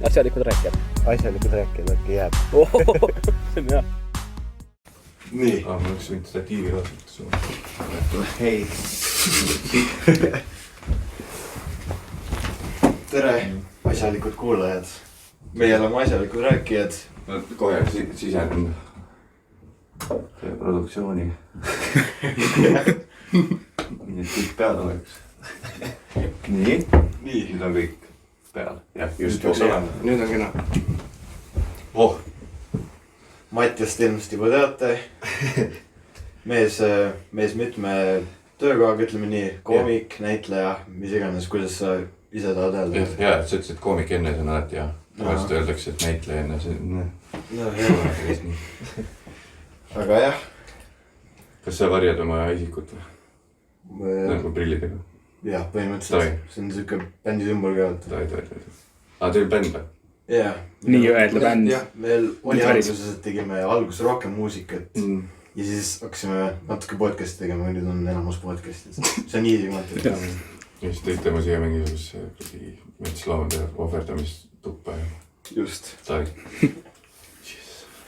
Asjalikud rääkijad. Asjalikud rääkijad äkki jääb. See on hea. Nii. Ma oleks võinud statiivi kasutada. Hei. Tere, asjalikud kuulajad. Meie oleme asjalikud rääkijad. Kohe sisenden produktsiooni. Nii et kõik peal oleks. Nii. Nüüd on kõik peal. Jah, just peaks olema. Nüüd on kena. Mattiast ilmselt juba teate. Mees mitme töökohaga, ütleme nii, koomik, näitleja, mis iganes, kuidas sa ise tahad öelda. Jaa, sa ütlesid koomik enne, see on alati jah. Tavaliselt öeldakse, et näitleja enne, see on... No hea. Aga jah. Kas sa varjad oma isikut või? Nagu prillidega? Jah, põhimõtteliselt. See on siuke bändi sümbol ka. Teil bänd või? Jah. Nii öelda bänd. Jah, meil oli alguses, et tegime alguses rohkem muusikat. Ja siis hakkasime natuke podcasti tegema, nüüd on enamus podcastid. See on easy mõte. Ja siis tõite mu siia mingisuguse metslaamade ohverdamistuppa ja... Just. Tai.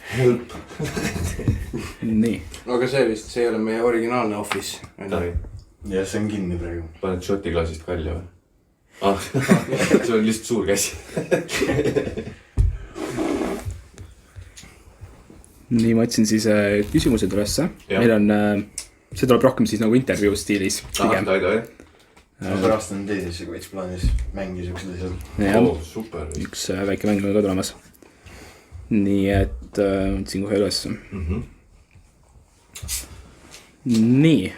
Help. Nii. Aga see vist, see ei ole meie originaalne office. Tai. Ja see on kinni praegu. Paned shotiklaasist kalja või? See on lihtsalt suur käsi. Nii, ma otsin siis küsimused ülesse. Meil on, see tuleb rohkem siis nagu intervjuu stiilis. Tai. Pärast on teisesse veits plaanis mängi siuksed asjad. Super. Üks väike mäng on ka tulemas. Nii, et otsin kohe üles. Nii,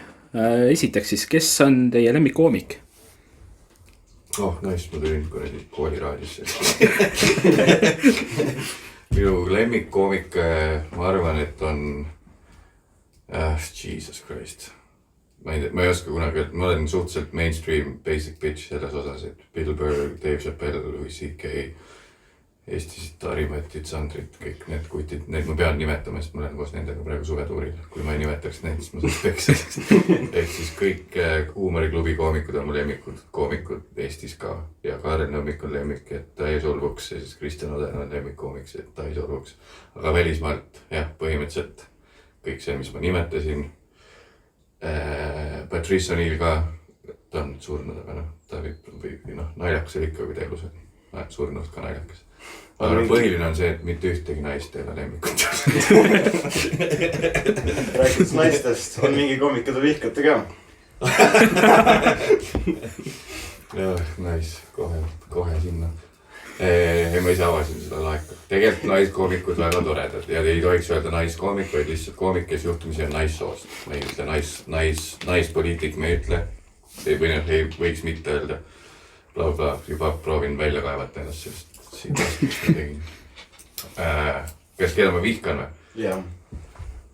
esiteks siis, kes on teie lemmikkoomik? Nice, ma tulin kooliraadisse. Minu lemmikkoomik, ma arvan, et on... Jesus Christ. Ma ei oska kunagi, ma olen suhteliselt mainstream basic bitch selles osas, et Bill Burr, Dave Chappelle, Louis C.K. Eestis Tarimetit, Sandrit, kõik need kutid, neid ma pean nimetama, sest ma olen koos nendega praegu suvetuuril. Kui ma ei nimetaks neid, siis ma saaks peksa. Ehk siis kõik huumoriklubi koomikud on mu lemmikud koomikud Eestis ka. Ja Kaarel Nõmmik on lemmik, et ta ei solvuks, ja siis Kristjan Oden on lemmikoomiks, et ta ei solvuks. Aga välismaalt, jah, põhimõtteliselt kõik see, mis ma nimetasin. Patrice O'Neill ka, ta on surnud, aga ta võib naljakas oli ikka, kui ta elus on. Surnud ka naljakas. Aga põhiline on see, et mitte ühtegi naist ei ole lemmikut. Rääkides naistest, on mingi koomik, keda vihkate ka? Jah, nice, kohe sinna. Ei, ma ise avasin seda laeka. Tegelikult naiskoomikud väga toredad ja ei tohiks öelda naiskoomik, vaid lihtsalt koomik, kes juhtumisi on naissoost. Me ei ütle naispoliitik, me ei ütle. Ei võiks mitte öelda. Bla, juba proovin välja kaevata ennast sellest siit vast, mis ma tegin. Kas keda ma vihkan või? Jah.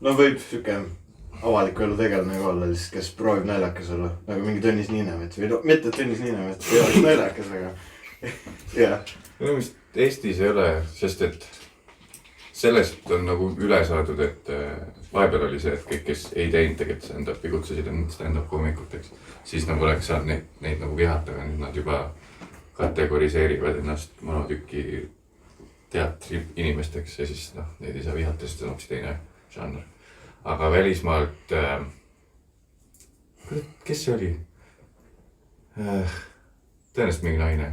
No võib siuke avaliku elu tegelane ka olla, kes proovib naljakas olla. Nagu mingi Tõnis Niinemets või mitte Tõnis Niinemets, ei oleks naljakas, aga jah. Minu meelest Eestis ei ole, sest et sellest on nagu üle saadud, et vahepeal oli see, et kõik, kes ei teinud tegelikult stand-upi, kutsusid end stand-up koomikuteks. Siis nagu oleks saanud neid nagu vihata, aga nüüd nad juba kategoriseerivad ennast monotükki teatri inimesteks ja siis neid ei saa vihata, sest on hoopis teine žanr. Aga välismaalt, kes see oli? Tõenäoliselt mingi naine.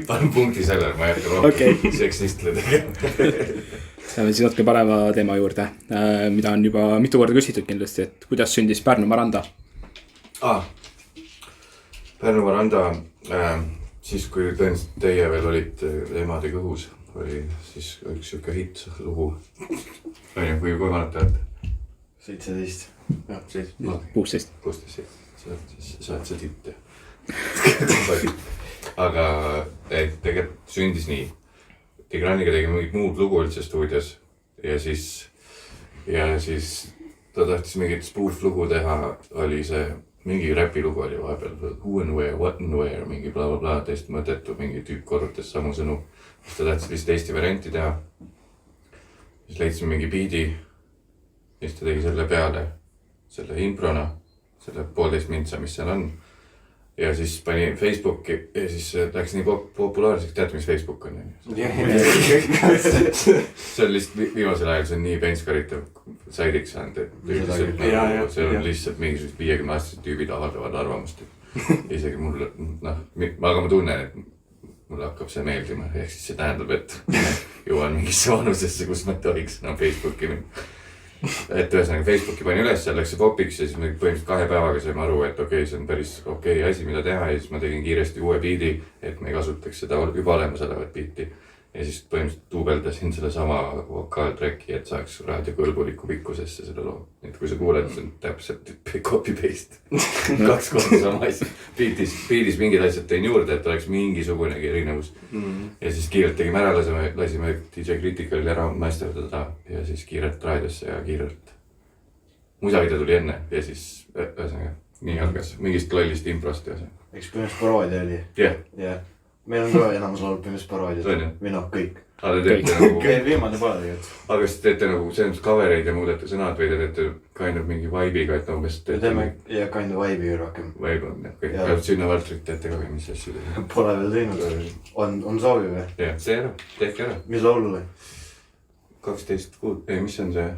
Panen punkti sellele, ma ei hakka rohkem seksistile tegema. Saame siis natuke parema teema juurde, mida on juba mitu korda küsitud kindlasti, et kuidas sündis Pärnu Maranda? Pärnu Maranda, siis kui tõenäoliselt teie veel olid Emade kõhus, oli siis üks siuke hitt lugu. Kui vanad te olete? 17. Jah, 16. Sa oled see titt. Aga tegelikult sündis nii. Tigraniga tegi mingit muud lugu üldse stuudios ja siis ta tahtis mingit spoof lugu teha, oli see mingi räpilugu oli vahepeal who and where, what and where, mingi bla bla bla, täiesti mõttetu, mingi tüüp korrutas samu sõnu, siis ta tahtis lihtsalt Eesti varianti teha. Siis leidsime mingi biidi ja siis ta tegi selle peale, selle improna, selle 1,5 mintsa, mis seal on. ja siis pani Facebooki ja siis läks nii populaarseks, tead mis Facebook on? See on lihtsalt viimasel ajal, see on nii penskaritav saidiks saanud, et see on lihtsalt mingisugused 50-aastased tüübid avaldavad arvamust, et isegi mulle, noh, aga ma tunnen, et mulle hakkab see meeldima, ehk siis see tähendab, et jõuan mingisse vanusesse, kus ma tohiks enam Facebooki minna. Et ühesõnaga Facebooki pani üles, seal läks see popiks ja siis me põhimõtteliselt 2 päevaga saime aru, et okei, see on päris okei asi, mida teha ja siis ma tegin kiiresti uue biidi, et me ei kasutaks seda juba olemasolevat biiti. Ja siis põhimõtteliselt duubeldasin selle sama vokaaltracki, et saaks raadiokõlbuliku pikkusesse seda loo. Et kui sa kuuled, see on täpselt copy-paste. 2 korda sama asi. Biidis mingid asjad tein juurde, et oleks mingisugunegi erinevus. Ja siis kiirelt tegime ära, lasime DJ Criticalil ära masterdada ja siis kiirelt raadiosse ja kiirelt. Musavideo tuli enne ja siis ühesõnaga nii algas mingist lollist improst ja see. Eks põhimõtteliselt paroodia oli. Jah. Meil on ka enamus olnud põhimõtteliselt paroodiad. Või noh, kõik. Aga te teete nagu... Viimane pole tegelikult. Aga siis teete nagu selles covereid ja muudate sõnad või te teete kind of mingi vibe'iga, et umbes teete... Me teeme ja kind of vibe'i rohkem. Vibe on, jah. Kõik sinna Valtrit teete ka või mis asju teete? Pole veel teinud. On soovi või? Jah, see ära. Tehke ära. Mis laulule? 12 kuud... Ei, mis on see...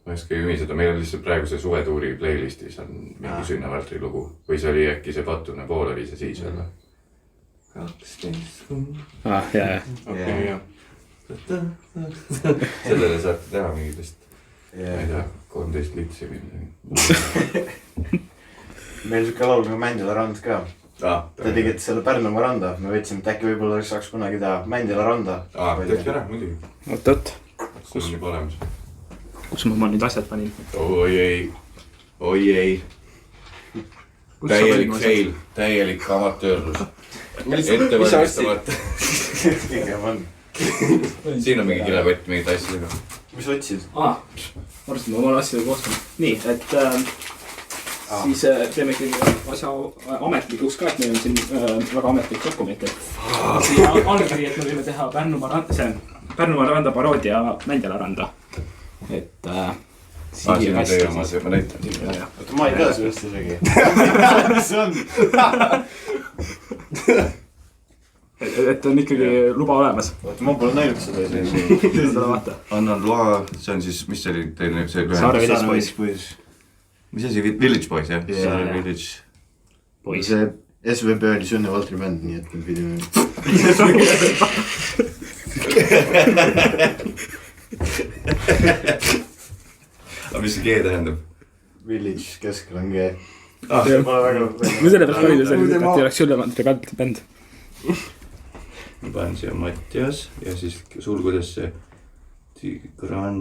Ma ei oska ümiseda, meil on lihtsalt praegu see suvetuuri playlistis on mingi Sünna Valtri lugu. Või see oli äkki see Patune pool oli see siis veel. 12 kuud. Jaa. Okei, jah. Sellele saate teha mingitest, ma ei tea, 13 litsi või midagi. Meil siuke laul nagu Mändila rand ka. Te tegite selle Pärnumaa randa. Me võtsime, et äkki võib-olla saaks kunagi teha Mändila randa. Tehke ära, muidugi. Oot. Kus on juba olemas? Kus ma nüüd asjad panin? Oi ei. Täielik fail, täielik amatöörlus. Ettevalmistamata. Pigem on. Siin on mingi kilevõtt mingid asjadega. Mis otsid? Arvasin, ma olen asjadega koostanud. Nii, et siis teeme ikkagi asja ametlikuks ka, et meil on siin väga ametlik dokument. Siia allkiri, et me võime teha Pärnumaa randa paroodia Mändjala randa. Et siin on teie oma see, ma näitan siin. Oota, ma ei tea sellest isegi. Mis see on? Et on ikkagi luba olemas. Oota, ma pole näinud seda isegi. Annan loa, see on siis, mis see oli teile? Saare Village Boys. Mis asi? Village Boys, jah? Saare Village Boys. See SVB oli Sünne Valtri bänd, nii et me pidime... aga mis see G tähendab? Village keskel on G. Ma sellepärast valida sellised, et ei oleks Sünne Valtri bänd. Ma panen siia Mattias ja siis sulgudes see Tigran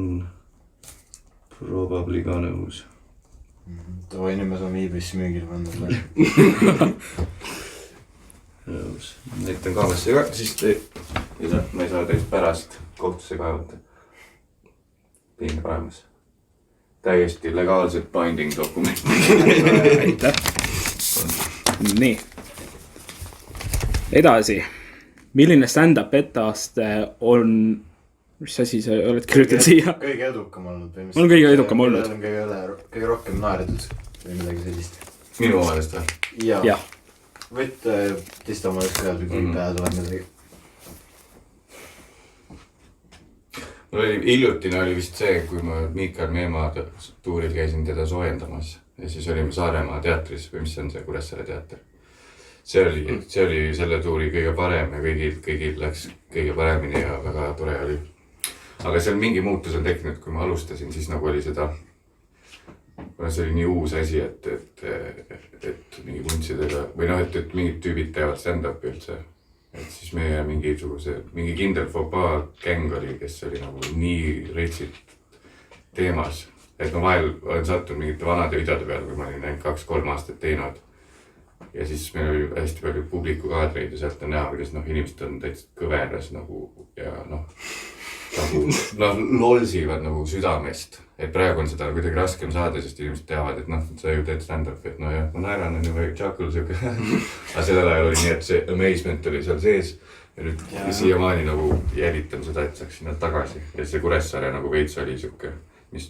probably ka nõus. Tavai nimes on Ibissi müügil pannud. Nõus. Näitan kaamesse ka, siis ma ei saa teist pärast kohtusse kaevata. Piin olemas. Täiesti legaalselt binding dokument. Aitäh. Nii. Edasi. Milline stand-up etteaste on... Mis asi sa oled kirjutanud siia? Kõige edukam olnud. On kõige edukam olnud. Kõige rohkem naerdud või midagi sellist. Minu omast või? Jaa. Võtt tista oma üks peal, kui pead oled midagi. Mul oli hiljutine oli vist see, kui ma Miikal Meemaa tuuril käisin teda soojendamas. Ja siis olime Saaremaa teatris või mis on see Kuressaare teater. See oli selle tuuri kõige parem ja kõigil läks kõige paremini ja väga tore oli. Aga seal mingi muutus on tekkinud, kui ma alustasin, siis nagu oli seda, see oli nii uus asi, et mingi vuntsidega, või noh, et mingid tüübid teevad stand-upi üldse. Et siis meie mingi kindel fopaa gäng oli, kes oli nagu nii reitsit teemas. Et ma vahel olen sattunud mingite vanade videode peale, kui ma olin ainult 2-3 aastat teinud. Ja siis meil oli hästi palju publiku kaadreid ja sealt on näha, kuidas inimesed on täitsa kõveras nagu ja lolsivad nagu südamest. Et praegu on seda kuidagi raskem saada, sest inimesed teavad, et sa ju teed stand-up, et no jah, ma naeran või tšakul siuke. Aga sellel ajal oli nii, et see amazement oli seal sees ja nüüd siiamaani nagu jälitan seda, et saaks sinna tagasi. Ja see Kuressaare nagu veits oli siuke, mis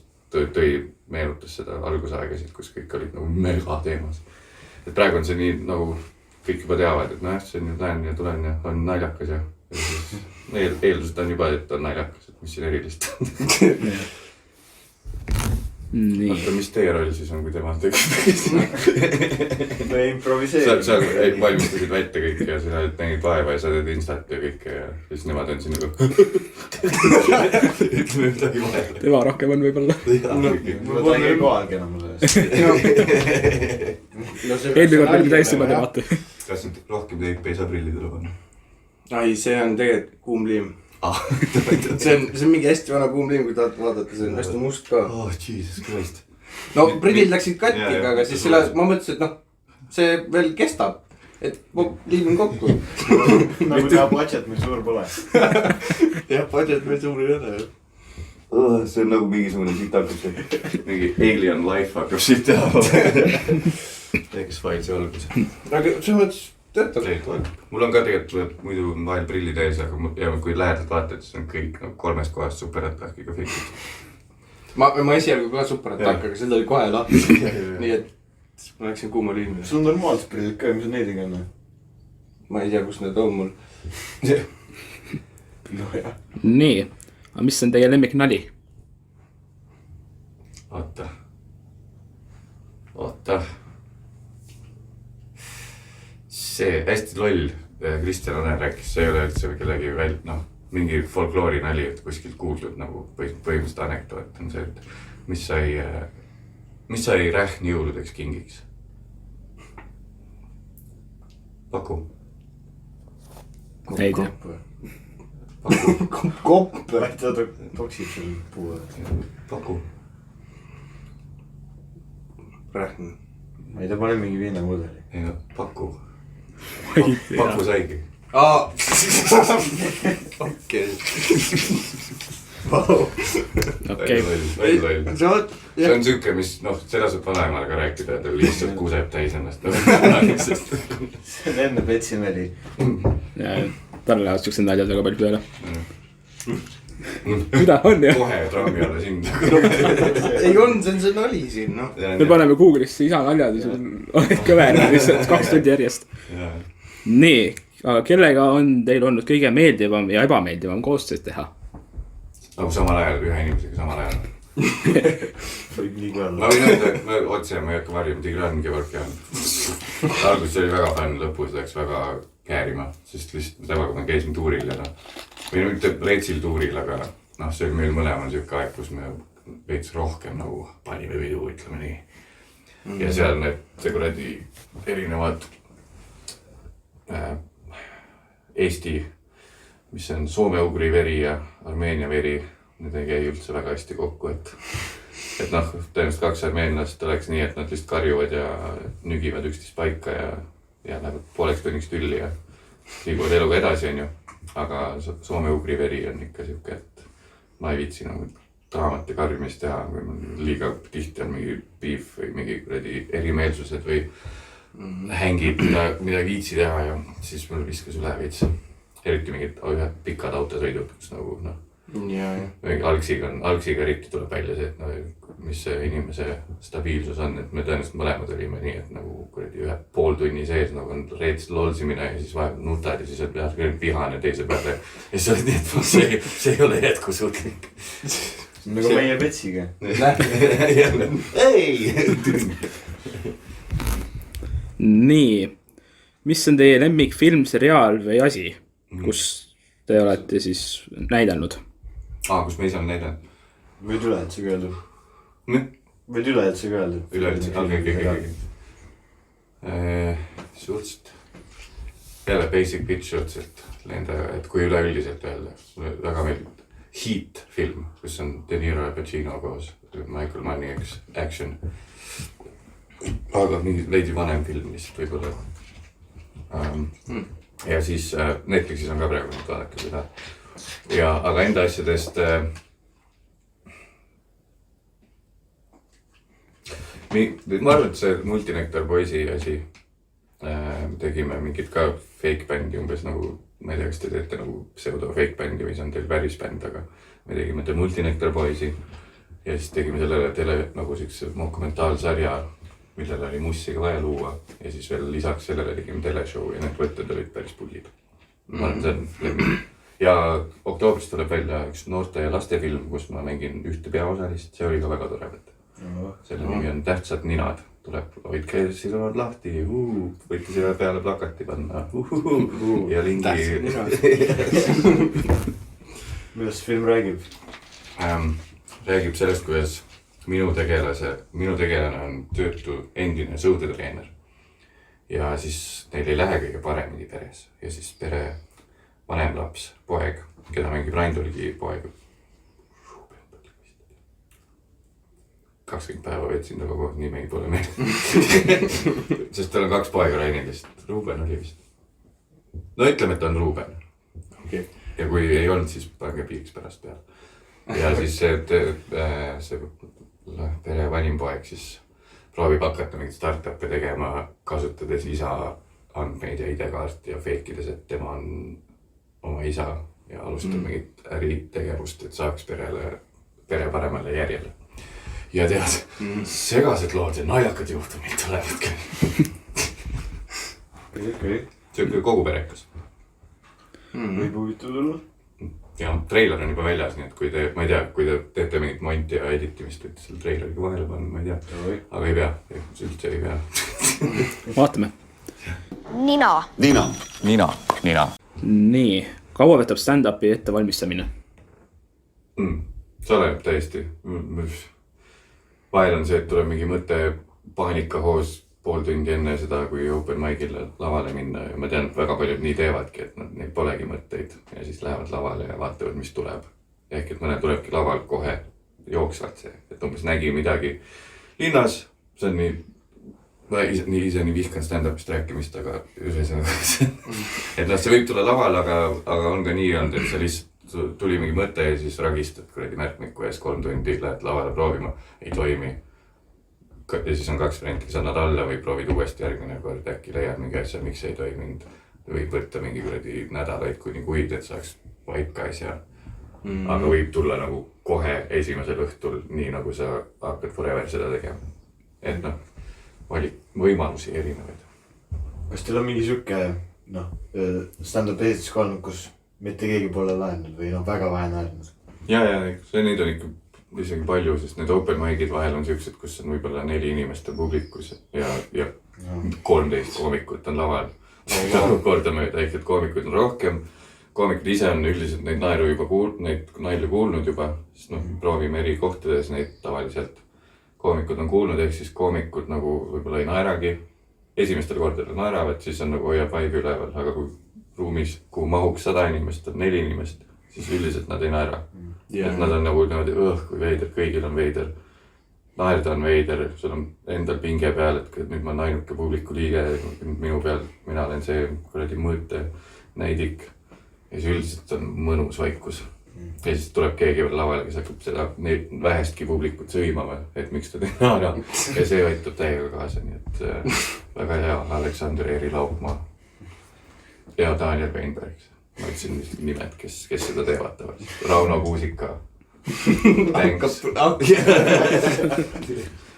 meenutas seda algusaegasid, kus kõik olid nagu mega teemas. et praegu on see nii nagu kõik juba teavad, et nojah, see on ju lähen ja tulen ja on naljakas ja siis eeldused on juba, et on naljakas, et mis siin erilist on. Nii. Oota, mis teie roll siis on, kui tema tegid? Me improviseerime. Sa valmistasid välja kõik ja sina oled näinud vaeva ja sa teed instat ja kõike ja siis nemad on siin nagu ütleme midagi vaeva. Tema rohkem on võib-olla. Mul ta ei kohalgi enam mulle. Eelmine kord oli täiesti juba debati. Kas nüüd rohkem teid peisaprillidele panna? Ai, see on tegelikult kuumliim. See on mingi hästi vana kuumliim, kui tahad vaadata, see on hästi must ka. Oh, Jesus Christ. No prillid läksid kattiga, aga siis selle, ma mõtlesin, et noh, see veel kestab. Et ma liimin kokku. Nagu teha budget, mis suur pole. Jah, budget meil suur ei ole. See on nagu mingisugune siit hakkab see. Mingi alien life hakkab siit teha. X-Filesi algus. Aga see mõttes töötab. Mul on ka tegelikult muidu vahel prillid ees, aga kui lähedalt vaatad, siis on kõik nagu 3 kohast superattakiga fiksid. Ma esialgu ka superattakiga, seda oli kohe lahti. Nii et ma läksin kuuma liimile. Sul on normaalsed prillid ka, mis on neidega on? Ma ei tea, kus need on mul. No jah. Nii, aga mis on teie lemmik nali? Oota. See hästi loll Kristjan Aner rääkis, see ei ole üldse kellegi mingi folkloori nali, et kuskilt kuuldud nagu põhimõtteliselt anekdoot on see, et mis sai rähni jõuludeks kingiks? Paku. Ei tea. Kopp. Ta toksid sul puu. Paku. Rähn. Ma ei tea, pane mingi viinamudeli. Ei no, Paku. Paku saigi. Okei. Okei. See on siuke, mis seda saab vanaemale ka rääkida, et lihtsalt kuseb täis ennast. See on enne petsinali. Talle lähevad siuksed naljad väga palju peale. Mida on jah? Kohe trammi alla sind. Ei on, see on see nali siin, noh. Me paneme Google'isse isa naljad ja sul oled kõver 2 tundi järjest. Nii, aga kellega on teil olnud kõige meeldivam ja ebameeldivam koostööd teha? Nagu samal ajal, ühe inimesega samal ajal. Võib nii kui olla. Ma võin öelda, et otse ma ei hakka varjama, Tigran Gevorkian. Alguses oli väga fänn, lõpus läks väga käärima, sest lihtsalt temaga ma käisin tuuril ja või mitte Reetsil tuuril, aga see oli meil mõlemal siuke aeg, kus me veits rohkem nagu panime pidu, ütleme nii. Ja seal need kuradi erinevad Eesti, mis on soome-ugri veri ja Armeenia veri, need ei käi üldse väga hästi kokku, et tõenäoliselt 2 armeenlast oleks nii, et nad lihtsalt karjuvad ja nügivad üksteist paika ja lähevad pooleks tunniks tülli ja liiguvad eluga edasi, on ju. Aga soome-ugri veri on ikka siuke, et ma ei viitsi nagu draamat ja karjumist teha, kui liiga tihti on mingi beef või mingi erimeelsused või hängid, mida ei viitsi teha ja siis mul viskas üle veits. Eriti mingid pikad autosõidud, kus nagu algsiga eriti tuleb välja see, et mis see inimese stabiilsus on, et me tõenäoliselt mõlemad olime nii, et nagu ühe pool tunni sees nagu on reets lolsimine ja siis vahepeal nutad ja siis on vihane teise peale ja siis oled nii, et see ei ole jätkusuutlik. Nagu meie petsiga. Ei! Nii, mis on teie lemmik film, seriaal või asi, kus te olete siis näidanud? Kus me ise on näidanud? Võid üleüldse öelda? Võid üleüldse öelda? Üleüldse, okei. Suhteliselt. Jälle basic bitch suhteliselt lenda, et kui üleüldiselt öelda. Mulle väga meeldib Heat film, kus on De Niro ja Pacino koos. Michael Manni action. Aga mingi veidi vanem film lihtsalt võib-olla. Ja siis Netflixis on ka praegu nüüd vaadake seda. Aga enda asjadest ma arvan, et see Multinektar poisi asi tegime mingit ka fake bändi umbes nagu, ma ei tea, kas te teete nagu pseudo fake bändi või see on teil päris bänd, aga me tegime Multinektar poisi ja siis tegime sellele tele nagu siukse dokumentaalsarja millele oli mussiga vaja luua ja siis veel lisaks sellele tegime teleshow ja need võtted olid päris pullid. Ma arvan, see on lemmi. Ja oktoobris tuleb välja üks noorte ja lastefilm, kus ma mängin ühte peaosalist, see oli ka väga tore võtta. Selle nimi on Tähtsad ninad, tuleb hoidke silmad lahti, võite selle peale plakati panna ja lingi. Millest film räägib? Räägib sellest, kuidas minu tegelane on töötu endine sõudetreener. Ja siis neil ei lähe kõige paremini peres ja siis pere vanem laps, poeg, keda mängib Raindolgi poeg. 20 päeva veetsin ta kogu nime ei pole meil. Sest tal on 2 poega Rainilist. Ruuben oli vist. No ütleme, et ta on Ruuben. Okay. Ja kui ei olnud, siis pange piiks pärast peal. Ja siis see pere vanim poeg siis proovib hakata mingit startup'e tegema, kasutades isa andmeid ja ID-kaarti ja feikides, et tema on oma isa ja alustab mingit äritegevust, et saaks pere paremale järjele. Ja tead, segased lood ja naljakad juhtumid tulevad küll. Okay. See on küll kogu perekas. Võib huvitav tulla? Ja treiler on juba väljas, nii et kui te teete mingit monti ja editimist, võite selle treileriga vahele panna, ma ei tea. Aga ei pea, üldse ei pea. Vaatame. Nina. Nii, kaua võtab stand-upi ettevalmistamine? See oleneb täiesti. Vahel on see, et tuleb mingi mõte paanikahoos pool tundi enne seda, kui open mic'ile lavale minna ja ma tean, et väga paljud nii teevadki, et neil polegi mõtteid ja siis lähevad lavale ja vaatavad, mis tuleb. Ehk et mõne tulebki laval kohe jooksvalt see, et umbes nägi midagi linnas, see on nii ise nii vihkan stand-upist rääkimist, aga ühesõnaga, et see võib tulla laval, aga on ka nii olnud, et see lihtsalt tuli mingi mõte ja siis ragistad kuradi märkmiku ees 3 tundi, lähed lavale proovima, ei toimi. Ja siis on 2 varianti, kas annad alla või proovid uuesti järgmine kord, äkki leiad mingi asja, miks ei toiminud. Võib võtta mingi kuradi nädalaid kuni kuid, et saaks paika asja. Aga võib tulla nagu kohe esimesel õhtul, nii nagu sa hakkad forever seda tegema. Et valik võimalusi erinevaid. Kas teil on mingi siuke stand-up esitus ka olnud, kus mitte keegi pole laenud või väga vähe naernud? Ja, neid on ikka isegi palju, sest need open mic'id vahel on siuksed, kus on võib-olla 4 inimest on publikus ja 13 koomikut on laval. Kordamööda, ehk et koomikuid on rohkem. Koomikud ise on üldiselt neid nalju kuulnud juba, sest proovime eri kohtades neid tavaliselt. Koomikud on kuulnud, ehk siis koomikud nagu võib-olla ei naeragi. Esimestel kordadel naeravad, siis on nagu hoiab vibe üleval, aga kui ruumis, kuhu mahuks 100 inimest, on 4 inimest, siis üldiselt nad ei naera. Et nad on nagu kui veider, kõigil on veider. Naerda on veider, sul on endal pinge peal, et nüüd ma olen ainuke publiku liige, minu peal, mina olen see kuradi mõõte näidik. Ja siis üldiselt on mõnus vaikus. Ja siis tuleb keegi veel lavale, kes hakkab seda vähestki publikut sõimama, et miks ta ei naera. Ja see aitab täiega kaasa, nii et väga hea Aleksander Eeri Laupmaa ja Daniel Weinberg. Ma ütlesin nimed, kes seda teevad. Rauno Kuusika. Thanks.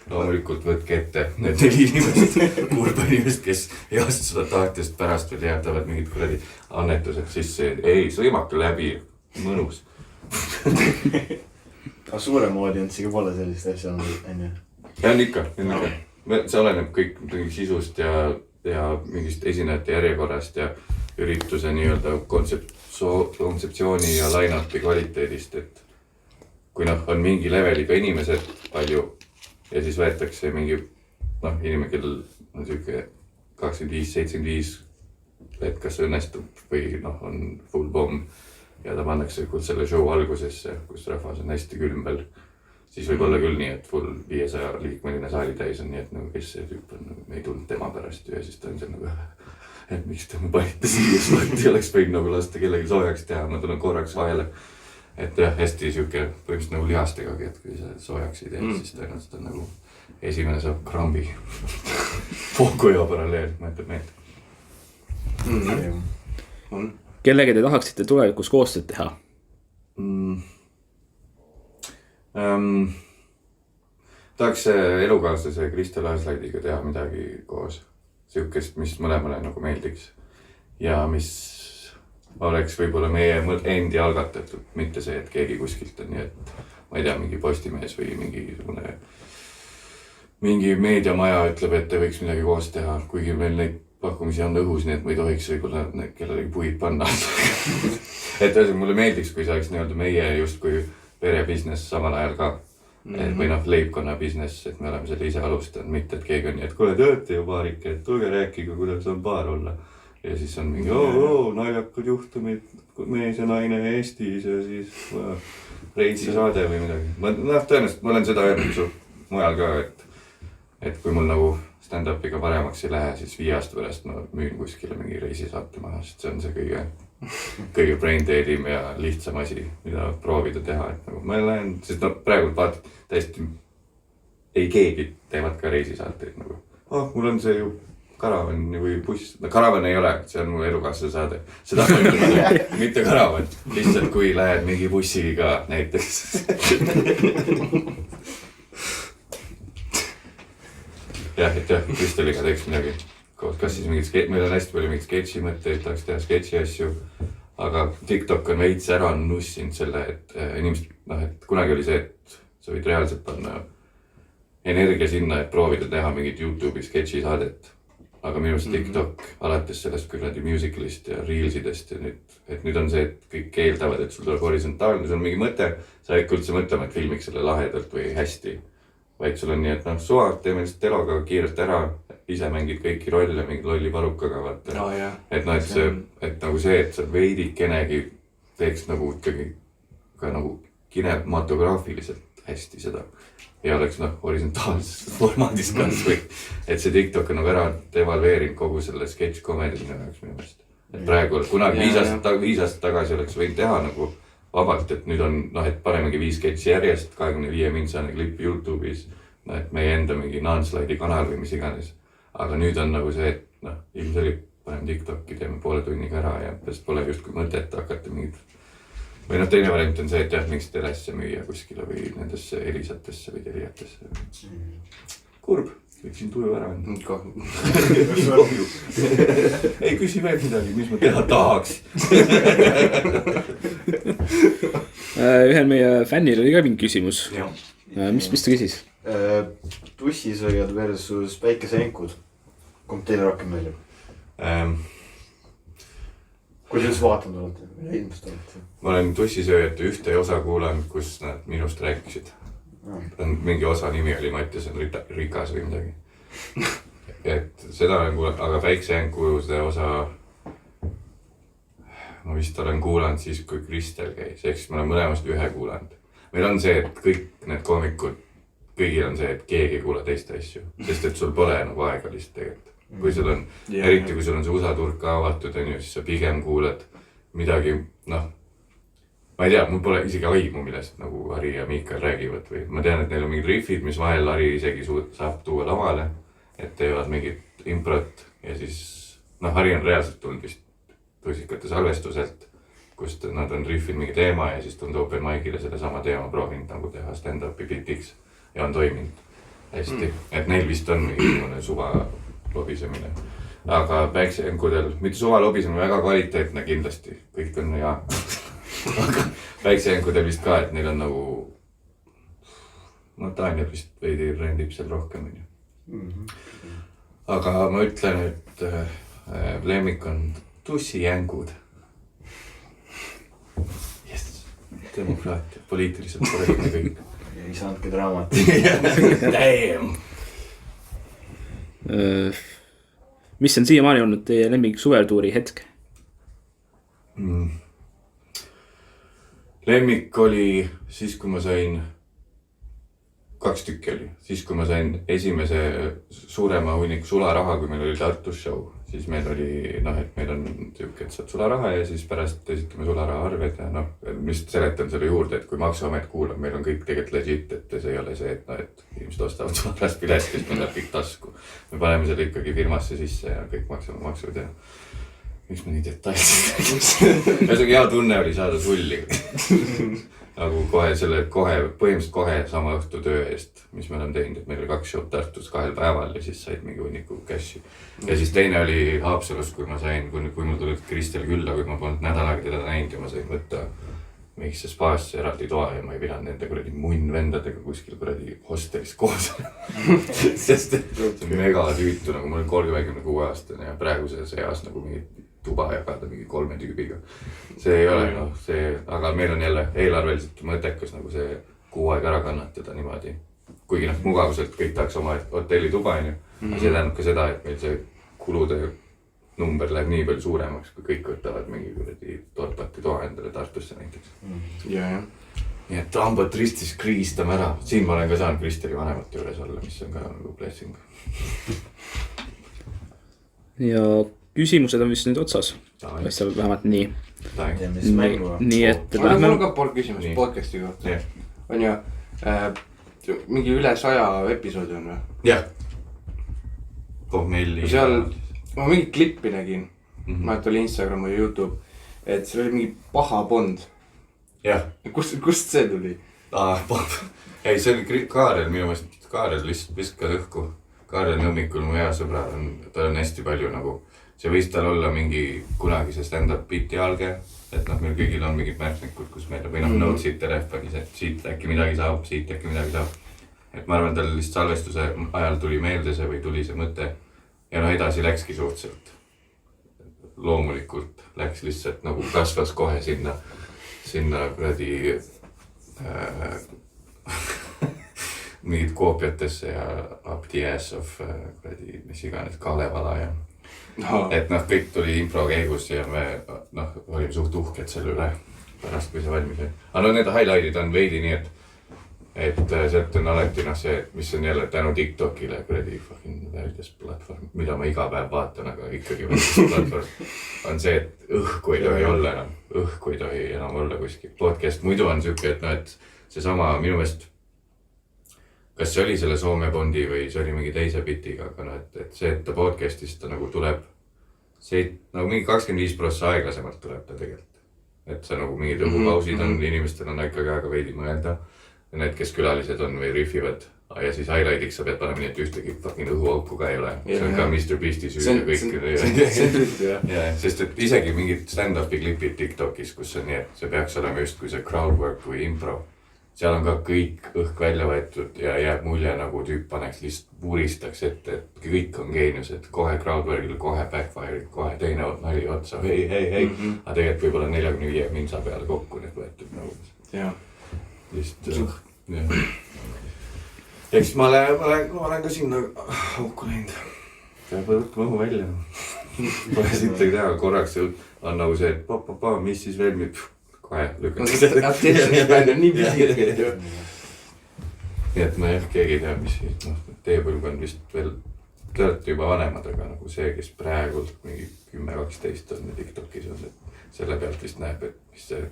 Loomulikult võtke ette need 4 inimest, kurba inimest, kes heast seda tahtjast pärast veel jätavad mingid kuradi annetused sisse. Ei, sõimake läbi, mõnus. Aga suurem audientsiga pole sellist asja on? Ja on ikka. See oleneb kõik sisust ja mingist esinejate järjekorrast ja ürituse nii-öelda kontseptsiooni ja line-upi kvaliteedist, et kui on mingi leveliga inimesed palju ja siis võetakse mingi inimene, kellel on siuke 25-75, et kas õnnestub või on full bomb ja ta pannakse selle show algusesse, kus rahvas on hästi külmbel, siis võib olla küll nii, et full 500 liikmeline saali täis on nii, et kes see tüüp on, me ei tulnud tema pärast ja siis ta on see nagu et miks te me panite siia, siis oleks võinud nagu lasta kellegi soojaks teha, ma tulen korraks vahele. Et jah, hästi siuke põhimõtteliselt nagu lihastegagi, et kui sa soojaks ei tee, siis tõenäoliselt on nagu esimene saab krambi. Fokuja paralleel, mõtleb meelt. Kellega te tahaksite tulevikus koostööd teha? tahaks elukaaslase Kristel Aslaidiga teha midagi koos. Siukest, mis mõlemale nagu meeldiks. Ja mis oleks võib-olla meie endi algatatud, mitte see, et keegi kuskilt on nii, et ma ei tea, mingi postimees või mingi meediamaja ütleb, et te võiks midagi koos teha, kuigi meil neid pakkumisi on õhus, nii et ma ei tohiks võib-olla kellelegi puid panna. Et mulle meeldiks, kui see oleks nii-öelda meie justkui perebusiness samal ajal ka. Või leibkonna business, et me oleme selle ise alustanud, mitte et keegi on nii, et kuule tööte ju paarike, et tulge rääkige, kuidas on paar olla. Ja siis on mingi naljakad juhtumid, mees ja naine Eestis ja siis reitsi saade või midagi. Tõenäoliselt ma olen seda öelnud mujal ka, et kui mul nagu stand-upiga paremaks ei lähe, siis 5 aasta pärast ma müün kuskile mingi reisisaate maha, sest see on see kõige brain deadim ja lihtsam asi, mida proovida teha, et nagu ma lähen, sest praegu vaatad täiesti ei keegi teevad ka reisisaateid nagu. Mul on see ju karavan või buss, karavan ei ole, see on mu elukaaslase saade, seda ma ütlen, mitte karavan, lihtsalt kui lähed mingi bussiga näiteks. jah, Kristeliga teeks midagi. Kas siis meil on hästi palju mingid sketši mõtteid, tahaks teha sketši asju, aga TikTok on veits ära nussinud selle, et inimesed, et kunagi oli see, et sa võid reaalselt panna energia sinna, et proovida teha mingit YouTube'i sketši saadet. Aga minu arust TikTok alates sellest kuradi musicalist ja reelsidest ja nüüd on see, et kõik eeldavad, et sul tuleb horisontaalne, sul on mingi mõte, sa ei üldse mõtlema, et filmiks selle lahedalt või hästi. Vaid sul on nii, et suva, teeme lihtsalt eloga kiirelt ära, ise mängid kõiki rolle mingi lolli parukaga, vaata. Et nagu see, et sa veidikenegi teeks nagu ikkagi ka nagu kinematograafiliselt hästi seda. Ja oleks horisontaalses formaadis kas või, et see TikTok on nagu ära devalveerinud kogu selle sketch-komedi minu jaoks minu meelest. Et praegu kunagi 5 aastat tagasi oleks võinud teha nagu vabalt, et nüüd on, et panemegi 5 sketši järjest, 25 mintsane klipp YouTube'is, et meie enda mingi non-slaidi kanal või mis iganes. Aga nüüd on nagu see, et ilmselt panem TikTok'i, teeme poole tunniga ära ja sest pole justkui mõtet hakata mingid. Või teine variant on see, et mingis telesse müüa kuskile või nendesse elisatesse või telijatesse. Kurb, võiksin tuju ära anda. Ei küsi veel midagi, mis ma teha tahaks. Ühel meie fännil oli ka mingi küsimus. Mis ta küsis? Tussisööjad versus päikeseenkud. Kumb teile rohkem meeldib? Kuidas vaatanud olete? Ma olen tussisööjate ühte osa kuulanud, kus nad minust rääkisid. Mingi osa nimi oli Mattias on rikas või midagi. Et seda olen kuulanud, aga päikeseenku see osa ma vist olen kuulanud siis, kui Kristel käis. Ehk siis ma olen mõlemast ühe kuulanud. Meil on see, et kõik need koomikud, kõigil on see, et keegi ei kuule teiste asju. Sest et sul pole nagu aega lihtsalt tegelikult. Kui sul on, eriti kui sul on see USA turg ka avatud, siis sa pigem kuuled midagi, ma ei tea, mul pole isegi aimu, millest nagu Harri ja Miikael räägivad või ma tean, et neil on mingid riffid, mis vahel Harri isegi saab tuua lavale, et teevad mingit improt ja siis, Harri on reaalselt tulnud vist tusikate salvestuselt, kust nad on riffinud mingi teema ja siis tulnud open mic'ile selle sama teema proovinud nagu teha stand-upi bitiks ja on toiminud hästi, et neil vist on mingi suva lobisemine. Aga päikseenkudel, mitte suva lobisemine, väga kvaliteetne kindlasti, kõik on hea. Aga päikseenkudel vist ka, et neil on nagu, Daniel vist veidi rendib seal rohkem. Aga ma ütlen, et lemmik on tussijängud. Yes, demokraatia, poliitiliselt korrektne kõik. Ei saanudki draamat. Damn! Mis on siiamaani olnud teie lemmik suvetuuri hetk? Lemmik oli siis, kui ma sain 2 tükki oli. Siis, kui ma sain esimese suurema hunniku sularaha, kui meil oli Tartus show, siis meil oli, et meil on tükk, et saad sularaha ja siis pärast esitame sularaha arved ja mis seletan selle juurde, et kui Maksuamet kuulab, meil on kõik tegelikult legit, et see ei ole see, et inimesed ostavad sularast piletist, meil läheb kõik tasku. Me paneme selle ikkagi firmasse sisse ja kõik maksame maksud ja miks ma nii detailselt räägin? Ühesõnaga hea tunne oli saada sulli. Nagu põhimõtteliselt kohe sama õhtu töö eest, mis me oleme teinud, et meil oli 2 show'd Tartus 2 päeval ja siis said mingi hunniku cash'i. Ja siis teine oli Haapsalus, kui ma sain, kui mul tuli Kristel külla, kui ma polnud nädal aega teda näinud ja ma sain võtta mingisse spaasse eraldi toa ja ma ei pidanud nende kuradi munnvendadega kuskil kuradi hostelis koos. Sest see on mega tüütu, nagu ma olin 36 aastane ja praeguses eas nagu mingi tuba jagada mingi 3 tüübiga. See ei ole, aga meil on jälle eelarveliselt mõttekas nagu see kuu aega ära kannatada niimoodi. Kuigi mugavuselt kõik tahaks oma hotelli tuba, aga see tähendab ka seda, et meil see kulude number läheb nii palju suuremaks, kui kõik võtavad mingi kuradi torpati toa endale Tartusse näiteks. Nii et hambad ristis kriistame ära. Siin ma olen ka saanud Kristeli vanemate juures olla, mis on ka nagu blessing. Ja küsimused on vist nüüd otsas. Asja vähemalt nii. Nii et mul on ka pool küsimust podcasti kohta. On ju mingi üle 100 episoodi on või? Jah. Pohmelli. Seal ma mingi klippi nägin. Ma et oli Instagram või YouTube. Et seal oli mingi paha Bond. Jah. Kust see tuli? Ei, see oli Kaarel minu meelest. Kaarel lihtsalt viskas õhku. Kaarel hommikul mu hea sõbra tal on hästi palju nagu. See võis tal olla mingi kunagise stand-up biti alge. Et meil kõigil on mingid märknikud, kus meil või notes'id telefonis, et siit äkki midagi saab, siit äkki midagi saab. Et ma arvan, tal lihtsalt salvestuse ajal tuli meelde see või tuli see mõte. Ja edasi läkski suhteliselt. Loomulikult läks lihtsalt nagu kasvas kohe sinna kuradi mingid koopiatesse ja up the ass of kuradi mis iganes Kalevala ja et kõik tuli impro käigus ja me olime suht uhked selle üle pärast, kui see valmis oli. Aga need highlight'id on veidi nii, et sealt on alati see, mis on jälle tänu TikTokile kuradi fucking väärdes platvorm, mida ma iga päev vaatan, aga ikkagi väärdes platvorm on see, et õhku ei tohi olla enam. Õhku ei tohi enam olla kuskil. Podcast muidu on siuke, et see sama minu meelest kas see oli selle Soome Bondi või see oli mingi teise bitiga, aga et see, et ta podcastist ta nagu tuleb see nagu mingi 25% aeglasemalt tuleb ta tegelikult. Et see nagu mingid õhupausid on, inimestel on ikkagi aega veidi mõelda ja need, kes külalised on või riffivad ja siis highlightiks sa pead panema nii, et ühtegi fucking õhuauku ka ei ole. See on ka Mr. Beast'i süü ja kõik. Sest et isegi mingid stand-upi klipid TikTokis, kus on nii, et see peaks olema just kui see crowdwork või impro. Seal on ka kõik õhk välja võetud ja jääb mulje nagu tüüp paneks lihtsalt vuristaks ette, et kõik on geenius, et kohe crowdwork'il, kohe backfire'id, kohe teine nali otsa, hei. Aga tegelikult võib-olla 45 minsa peale kokku need võetud nagu. Jaa. Lihtsalt, jah. Ehk siis ma olen ka sinna auku läinud. Peab võtma õhu välja. Pole sittagi teha, korraks on nagu see, et mis siis veel nüüd. Kohe lükkas. Attention on nii visiirkeid ju. Nii et ma jah, keegi ei tea, mis teie põlvkond vist veel, te olete juba vanemad, aga nagu see, kes praegult mingi 10-12 on TikTokis on, et selle pealt vist näeb, et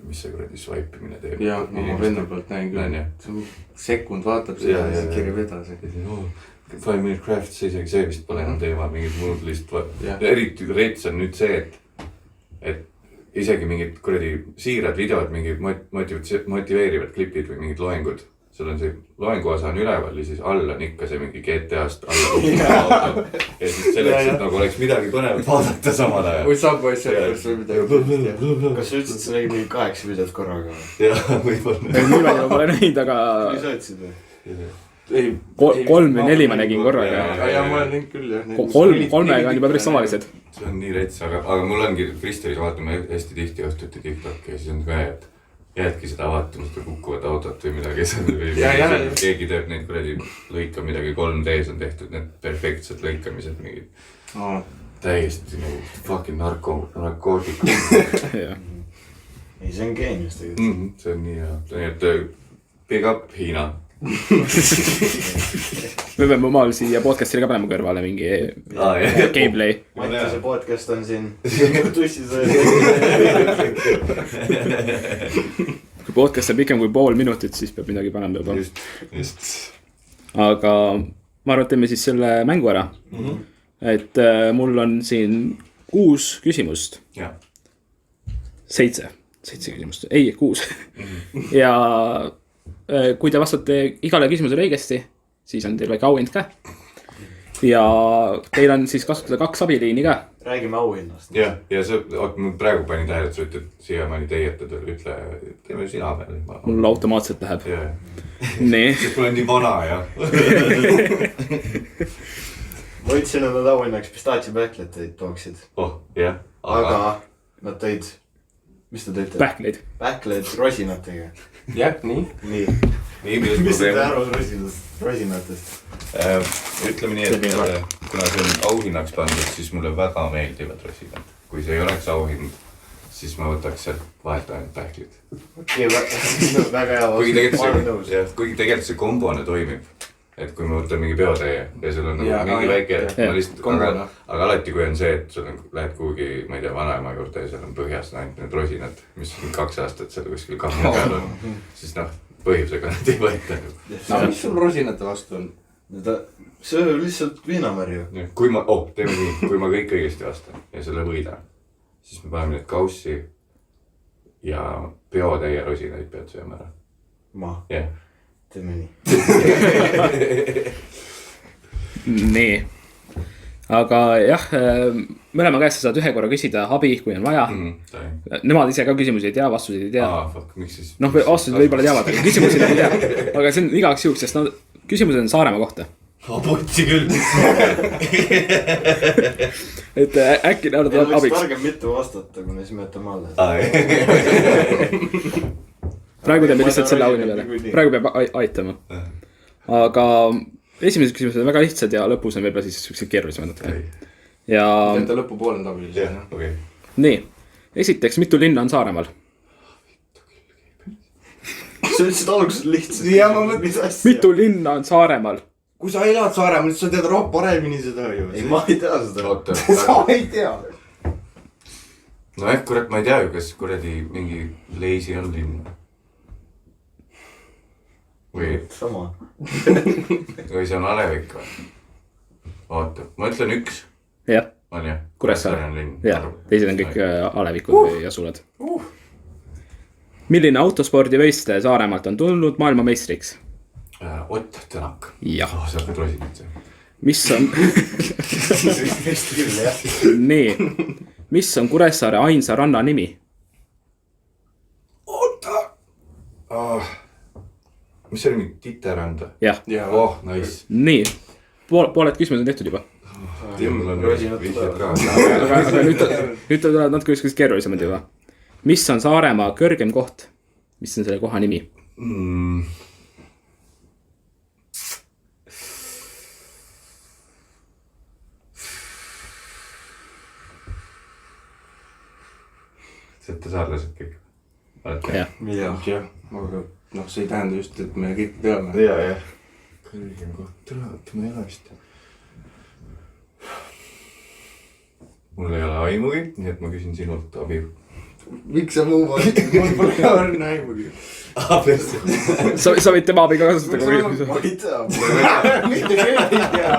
mis see kuradi swipe'imine teeb. Jaa, ma venna pealt näin küll. Sekund vaatab seda ja siis kirjab edasi. 5 minute crafts, isegi see vist pole enam teema, mingid muud lihtsalt. Eriti rets on nüüd see, et isegi mingid kuradi siirad videod, mingid motiveerivad klipid või mingid loengud. Seal on see loengu osa on üleval ja siis all on ikka see mingi GTA-st alla. Ja siis selleks, et nagu oleks midagi põnevat vaadata samal ajal. Või Subway Surfers või midagi. Kas sa ütlesid, et sa nägid mingi 8 videot korraga või? Jah, võib-olla. Niimoodi ma pole näinud, aga... Mis sa ütlesid või? 3 või 4 ma nägin korraga. Ja ma olen näinud küll, jah. 3-ga on juba päris tavalised. See on nii rets, aga mul ongi Kristelis vaatama hästi tihti õhtuti TikTok'i ja siis on ka, et jäädki seda vaatama, seda kukkuvat autot või midagi. Keegi teeb neid kuradi lõika midagi 3D's on tehtud, need perfektsed lõikamised mingid. Täiesti nagu fucking narkootikud. Ei, see on geenius tegelikult. See on nii hea. Nii et big up Hiina. Me peame omal siia podcastile ka panema kõrvale mingi gameplay. Mati, see podcast on siin tussis. Kui podcast on pikem kui pool minutit, siis peab midagi panema juba. Just. Aga ma arvan, et teeme siis selle mängu ära. Et mul on siin 6 küsimust. Jah. 7 küsimust, ei 6 ja kui te vastate igale küsimusele õigesti, siis on teil väike auhind ka. Ja teil on siis kasutada 2 abiliini ka. Räägime auhinnast. Ja see, ma praegu panin tähele, et sa ütled siiamaani teie ette, ütle, teeme sina veel. Mul automaatselt läheb. Nii. Sest mul on nii vana ja. Ma ütlesin, et nad auhinnaks pistaatsi backlet'id tooksid. Jah. Aga nad tõid, mis ta tõid? Backlet rosinatega. Jah, nii. Mis te arvad rosinatest? Ütleme nii, et kuna see on auhinnaks pandud, siis mulle väga meeldivad rosinad. Kui see ei oleks auhind, siis ma võtaks sealt vahelt ainult pähklid. Väga hea vastus. Kuigi tegelikult see kombone toimib. Et kui ma võtan mingi peotäie ja sul on mingi väike, aga alati kui on see, et sul lähed kuhugi, ma ei tea, vanaema juurde ja seal on põhjast ainult need rosinad, mis 2 aastat seal kuskil kahma peal on, siis põhjusega nad ei võeta. Mis sul rosinate vastu on? See on lihtsalt viinamärju. Kui ma kõik õigesti vastan ja selle võidan, siis me paneme need kaussi ja peotäie rosinaid pead sööma ära. Ma? Jah. Teeme nii. Nii. Aga jah, mõlema käest sa saad ühe korra küsida abi, kui on vaja. Nemad ise ka küsimusi ei tea, vastuseid ei tea. Miks siis? Vastuseid võib-olla teavad, aga küsimusi ei tea. Aga see on igaks juhuks, sest küsimused on Saaremaa kohta. Potsi küll. Et äkki näodad abiks. Meil võiks targem mitte vastata, kuna siis me jätame alla. Praegu teeme lihtsalt selle auhinna peale. Praegu peab aitama. Aga esimesed küsimused on väga lihtsad ja lõpus on võib-olla siis keerulisemad natuke. Ja Teete lõpu pool on tabilis. Nii, esiteks, mitu linna on Saaremaal? Sa ütlesid alguses lihtsalt. Ja ma mõtlen. Mitu linna on Saaremaal? Kui sa elad Saaremaal, siis sa tead paremini seda ju. Ei, ma ei tea seda. Sa ei tea. No kurat, ma ei tea ju, kas kuradi mingi leisi on linn. Või sama. Või see on Alevik või? Oota, ma ütlen 1. Jah. On jah? Kuressaare on linn. Jah, teised on kõik Alevikud ja suled. Milline autospordivõistleja Saaremaalt on tulnud maailmameistriks? Ott Tänak. Jah. Sa hakkad rosinat see. Mis on... Nii. Mis on Kuressaare ainsa ranna nimi? Oota! Mis see oli mingi Titeranda? Jah. Nice. Nii. Pooled küsimused on tehtud juba. Aga nüüd tulevad natuke ükskõik keerulisemad juba. Mis on Saaremaa kõrgem koht? Mis on selle koha nimi? Sette saarlased kõik. Jah. Aga see ei tähenda just, et me kõik teame. Jah. Kõrgem koht. Ma ei ole vist. Mul ei ole aimugi, nii et ma küsin sinult abi. Miks sa muu valid? Mul pole õrna aimugi. Sa võid tema abi ka kasutada. Ma ei tea. Mitte küll ei tea.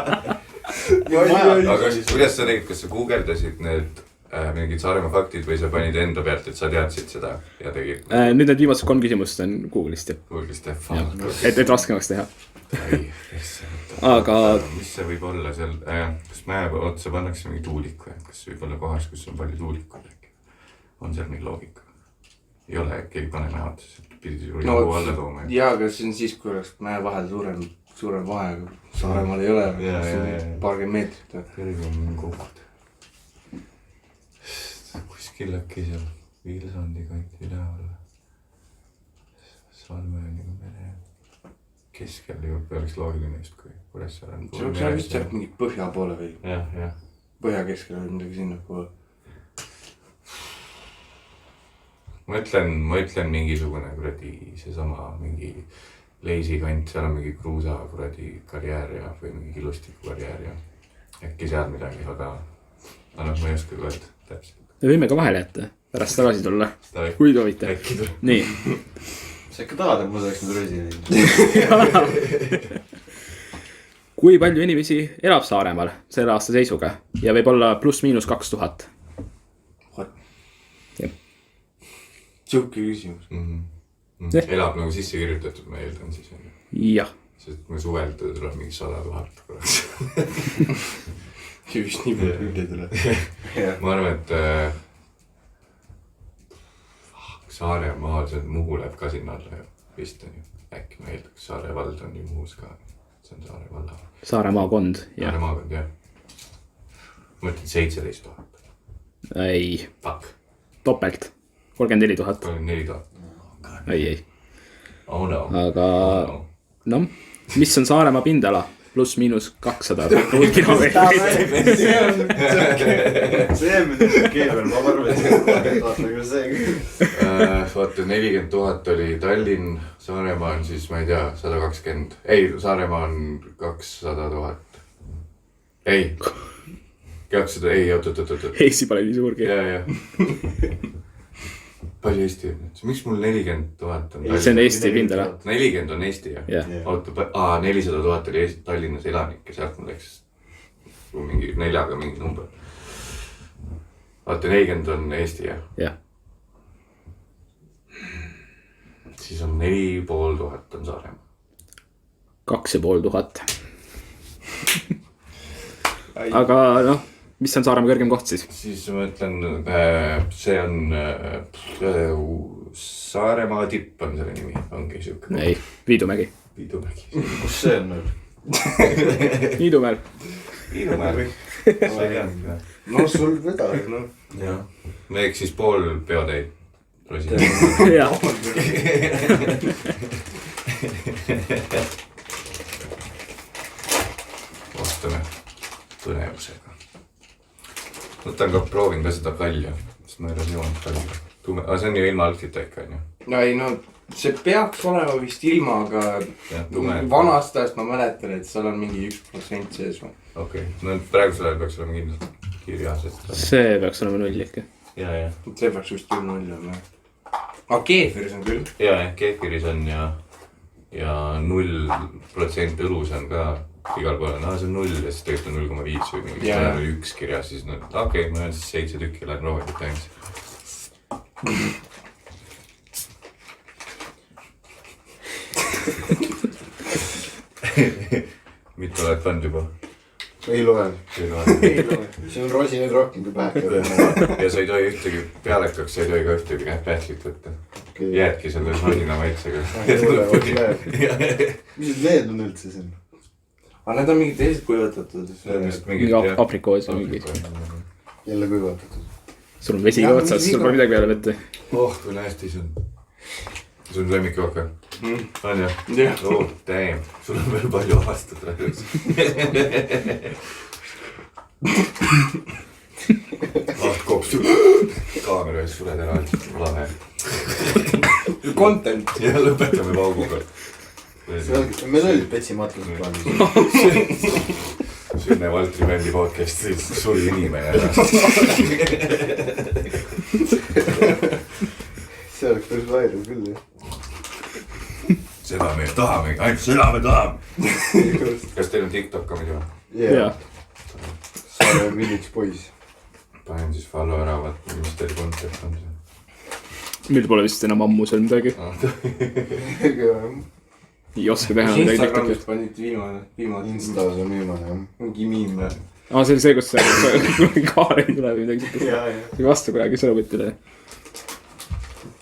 Aga siis kuidas sa tegid, kas sa guugeldasid need mingid Saaremaa faktid või sa panid enda pealt, et sa teadsid seda ja tegid? Nüüd need viimased 3 küsimust on Google'ist. Google'ist, et raskemaks teha. Aga... Mis see võib olla seal? Kas mäe otsa pannakse mingi tuulik või? Kas võib olla kohas, kus on palju tuulikud äkki? On seal mingi loogika? Ei ole, keegi pane mäe otsa, et pidi suuri jagu alla tooma. Jaa, aga see on siis, kui oleks mäe vahel suurem vahe. Saaremaal ei ole, paarkümmend meetrit. Kõrgem on koht. Kuskil äkki seal Viilsandi kanti üleval. Salmeni mere. Keskel juba oleks loogiline just, kui Kuressaare on. See oleks vist sealt mingi põhja poole või? Jah. Põhja keskel või midagi sinna poole. Ma ütlen mingisugune kuradi seesama mingi leisikant, seal on mingi kruusa kuradi karjäär ja või mingi killustiku karjäär ja äkki seal midagi, aga ma ei oska öelda täpselt. Me võime ka vahele jätta, pärast tagasi tulla, kui toovite. Nii. Sa ikka tahad, et ma saaks nüüd röösi? Kui palju inimesi elab Saaremaal selle aasta seisuga ja võib olla +- 2000? Siuke küsimus. Elab nagu sisse kirjutatud, ma eeldan siis. Jah. Sest me suvel tuleb mingi 100 000 korraks. Just nii palju küll ei tule. Ma arvan, et Saaremaal, see Muhu läheb ka sinna alla ju. Vist on ju. Äkki ma eeldaks, Saare vald on ju Muhus ka. See on Saare valla. Saare maakond, jah. Saare maakond, jah. Mõtled 17 000. Ei. Fuck. Topelt. 34 000. 34 000. Ei. Oh no. Aga no, mis on Saaremaa pindala? Pluss miinus 200 kilomeetrit. See on keevel, ma arvan, et see vaata 40 000 oli Tallinn, Saaremaa on siis, ma ei tea, 120. Ei, Saaremaa on 200 000. Ei. 200, ei, oot. Eesti pole nii suurgi. Ja. Palju Eesti on? Miks mul 40 000 on? See on Eesti pindala. 40 on Eesti, jah? Oota, 400 000 oli Eesti Tallinnas elanik ja sealt mul läks mingi 4-ga mingi number. Vaata, 40 on Eesti, jah? Jah. Siis on 4500 on Saaremaa. 2500. Aga noh, mis on Saaremaa kõrgem koht siis? Siis ma ütlen, see on Saaremaa tipp on selle nimi, ongi siuke. Ei, Viidumägi. Viidumägi. Kus see on nüüd? Viidumäel. Viidumäel. No sul vedagi, noh. Jah. Me eks siis pool peotäid. Jah. Vastame põnevusega. Võtan ka proovin ka seda kalja, sest ma ei ole joonud kalja. Aga see on ju ilma algfita ikka, on ju? No ei, no see peaks olema vist ilma, aga vanast ajast ma mäletan, et seal on mingi 1% sees. Okei, no praegusel ajal peaks olema kindlasti kirjas, et... See peaks olema 0 ikka. Ja. See peaks just küll 0 olema. Aga keefiris on küll. Ja, keefiris on ja 0% õlus on ka igal pool. See on 0 ja siis tegelikult on 0,5 või mingi 1 kirjas, siis okei, ma olen siis 7 tükki lähen roovalikult ainult. Mitu oled pannud juba? Ei loe. See on rosinaid rohkem kui pähkel. Ja sa ei tohi ühtegi pealekaks, sa ei tohi ka ühtegi pähklit võtta. Jäädki selle rosina maitsega. Mis need on üldse siin? Aga need on mingid teised kuivatatud. Mingi aprikoos või mingi. Jälle kuivatatud. Sul on vesi ka otsas, sul pole midagi peale võtta. Oh, kui nästi see on. Sul on lemmikjook? On jah? Oh, damn. Sul on veel palju avastada. Kops. Kaamera ees suled ära. Lahe. Content. Ja lõpetame pauguga. Meil oli petsimatused plaanis. Sünne Valtri bändi podcast, siis suri inimene ära. See oleks päris vairul küll, jah. Seda me tahame, ainult seda me tahame. Kas teil on TikTok ka muidu? Jaa. Saare Village Boys. Panen siis follow ära, vaat mis teil content on see. Meil pole vist enam ammu seal midagi. Ei oska teha midagi TikTokit. Instagramis panid viimane. Instas on viimane, jah. Mingi miim. See oli see, kus kaare ei tule või midagi siukest. See vastu kuidagi sõnumitele.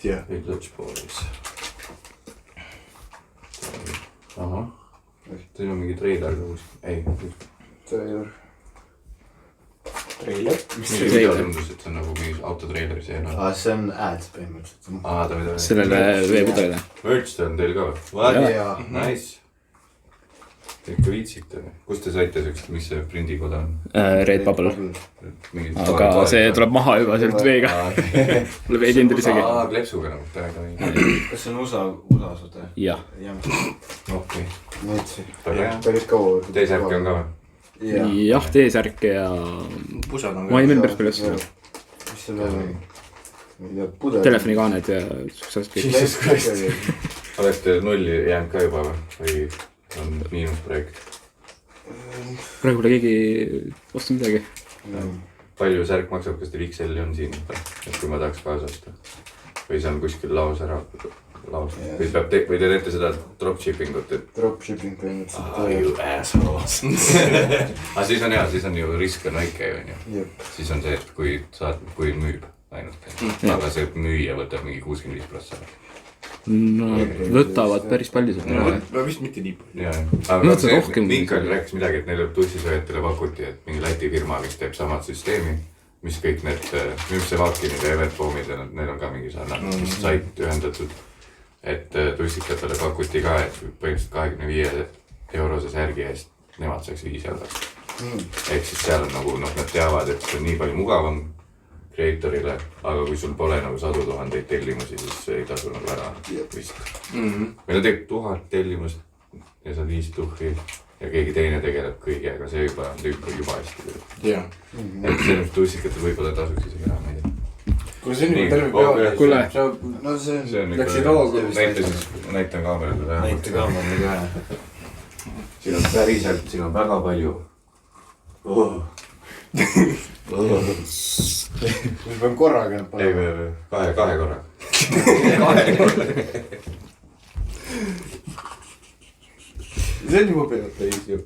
Village Boys. Ahah. Teil on mingi treiler uus. Ei. Trailer. Treiler? Mis see video tundus, et see on nagu mingi autotreileri see? See on ads põhimõtteliselt. Ta mida? Sellele veepudele. Merch on teil ka või? Nice. Te ikka viitsite. Kust te saite sellist, mis see prindikoda on? Redbubble. Aga see tuleb maha juba sealt veega. Mulle vee tindel isegi. Klepsuga nagu. Kas see on USA-s või? Jah. Okei. Päris kaua. T-särki on ka või? Jah, T-särke ja... Pusad on ma ei mene päris kuidas. Mis see veel on? Telefonikaaned ja suksast kõik. Jesus Christ. Olete nulli jäänud ka juba või on miinusprojekt? Praegu pole keegi osta midagi. Palju särk maksab, kas teil XL on siin? Et kui ma tahaks kaasa osta? või see on kuskil laos ära. Või te teete seda dropshipping ut, et Dropshipping põhimõtteliselt. you assholes. Aga siis on hea, siis on ju risk on väike, on ju. Siis on see, et kui müüb ainult. Aga see müüja võtab mingi 65%. No võtavad päris palju seda. No vist mitte nii palju. Aga see Minkal rääkis midagi, et neil tussisööjatele pakuti, et mingi Läti firma, kes teeb samad süsteemi, mis kõik need, mis see Vakinid ja Evertboomid ja neil on ka mingi sarnane, mis said ühendatud. Et tussikatele pakuti ka, et põhimõtteliselt 25 eurose särgi eest nemad saaks 5 eurost. Ehk siis seal on nagu, nad teavad, et see on nii palju mugavam kreatorile, aga kui sul pole nagu 100 000 tellimusi, siis ei tasu nagu ära vist. Meil teeb 1000 tellimust ja sa 5 tuhhi ja keegi teine tegeleb kõigega, see juba on juba hästi. Et see tussikatel võib-olla tasuks isegi ära, ma ei tea. Kui see on juba terve peale, No see on läksid roogu. Näitan kaamerale. näite kaamerale ka. Siin on päriselt, siin on väga palju. Me peame korraga nüüd Ei, kahe korra. See on juba pealt täis ju.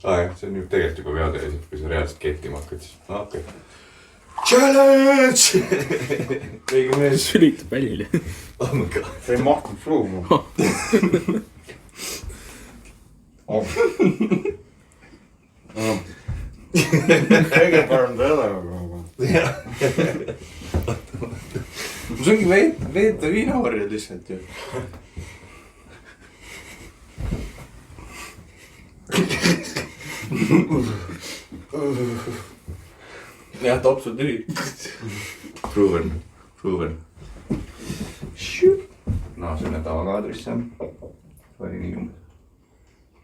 Jah, see on ju tegelikult juba peatäis, kui sa reaalselt kettima hakkad, siis okei. Challenge! Õige mees. Sülitab välile. Oh my god. see ei mahkunud fluumu. kõige parem ta ei ole nagu. See ongi veeta viinavarjad lihtsalt ju. Jah, topsud tüli. Proven. No, see on tavakaadrisse. Oli nii umbes.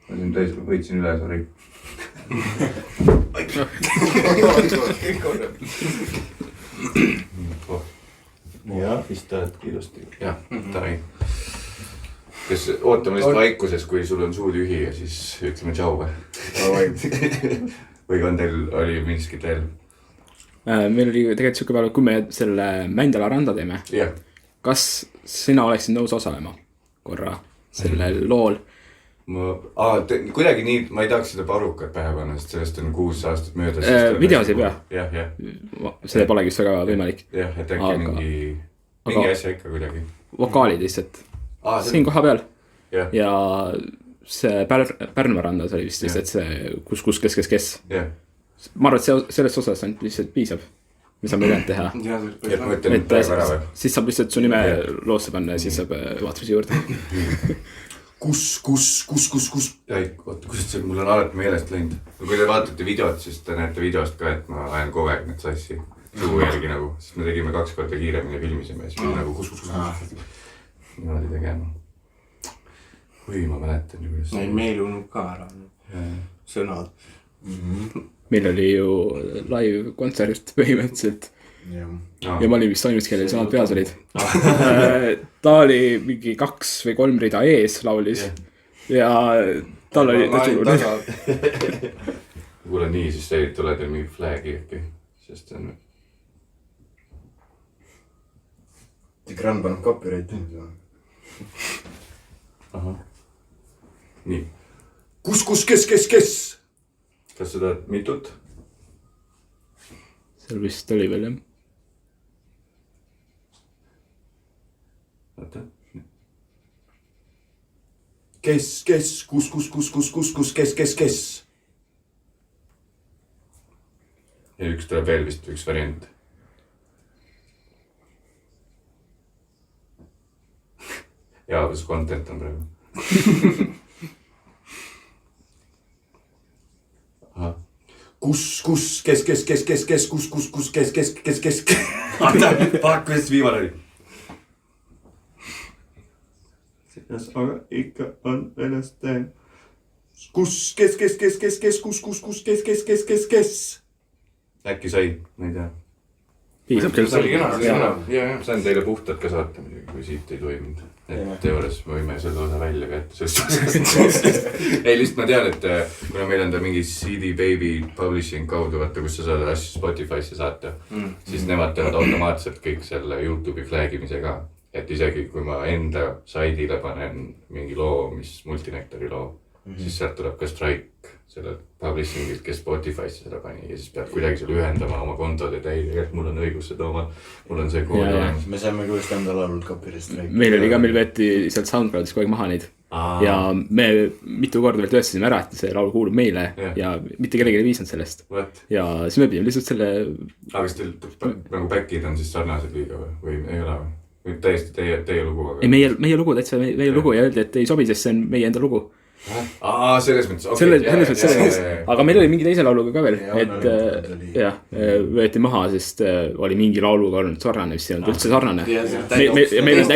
Ma siin tõesti võitsin üle, sorry. Jah, vist tahad kiirusti. Jah, tahi. Kes ootame lihtsalt vaikuses, kui sul on suu tühi ja siis ütleme tšau või? Või on teil, oli miskit veel? Meil oli tegelikult siuke peale, kui me selle Mändala randa teeme. Kas sina oleksid nõus osalema korra sellel lool? Kuidagi nii, ma ei tahaks seda parukat pähe panna, sest sellest on 6 aastat möödas. Videos ei pea? Jah. See polegi just väga võimalik. Jah, et äkki mingi asja ikka kuidagi. Vokaalid lihtsalt. Siin koha peal. Ja see Pärnma randas oli vist lihtsalt see kus, kes. Ma arvan, et selles osas on lihtsalt piisab. Mis on meidanud teha. Et ma ütlen praegu ära või? Siis saab lihtsalt su nime loosse panna ja siis saab vaatamise juurde. Kus? Oota, kus see mul on alati meelest läinud. Kui te vaatate videot, siis te näete videost ka, et ma ajan kogu aeg need sassi suu järgi nagu. Sest me tegime 2 korda kiiremini ja filmisime ja siis meil nagu kus. Niimoodi tegema. Kui ma mäletan ju. Meil unub ka ära sõnad. Meil oli ju live kontsert põhimõtteliselt. Ja ma olin vist ainus, kellel sõnad peas olid. Ta oli mingi 2 või 3 rida ees laulis. Ja tal oli kuule nii, siis ei tule teil mingi flagi äkki. Sest see on... Tigran paneb copyrighti. Aha. Nii. Kus? Kas sa tahad mitut? Seal vist oli veel jah. Oota. Kes? Kus? Ja üks tuleb veel vist, üks variant. Jaa, kus content on praegu. Aha. Kus? Kes? Pakku just viimane oli. Aga ikka on ennasteen. Kus? Kes? Äkki sai, ma ei tea. piisab küll. Saan teile puhtalt ka saata muidugi, kui siit ei toiminud. Et teoorias me võime selle osa välja ka jätta sellest. Ei, lihtsalt ma tean, et kuna meil on ta mingi CD Baby Publishing kaudu, vaata, kus sa saad asju Spotify'sse saata, siis nemad teevad automaatselt kõik selle YouTube'i flag'imise ka. Et isegi kui ma enda saidile panen mingi loo, mis Multinektori loo, siis sealt tuleb ka strike selle publishingilt, kes Spotify'sse seda pani ja siis pead kuidagi seal ühendama oma kontod ja täiega, et mul on õigus seda oma, mul on see kood olemas. Me saime ka just enda laulult copyright strike. Meil oli ka, meil võeti sealt SoundCloudis kogu aeg maha neid. Ja me mitu korda veel tööstasime ära, et see laul kuulub meile ja mitte kellegi ei viisanud sellest. Ja siis me pidime lihtsalt selle... Aga kas teil nagu back'id on siis sarnased liiga või ei ole või? Või täiesti teie lugu? Ei, meie lugu, täitsa meie lugu ja öeldi, et ei sobi, sest see on meie enda lugu. Selles mõttes, aga meil oli mingi teise lauluga ka veel, et jah, võeti maha, sest oli mingi lauluga olnud sarnane, mis ei olnud üldse sarnane. Meil on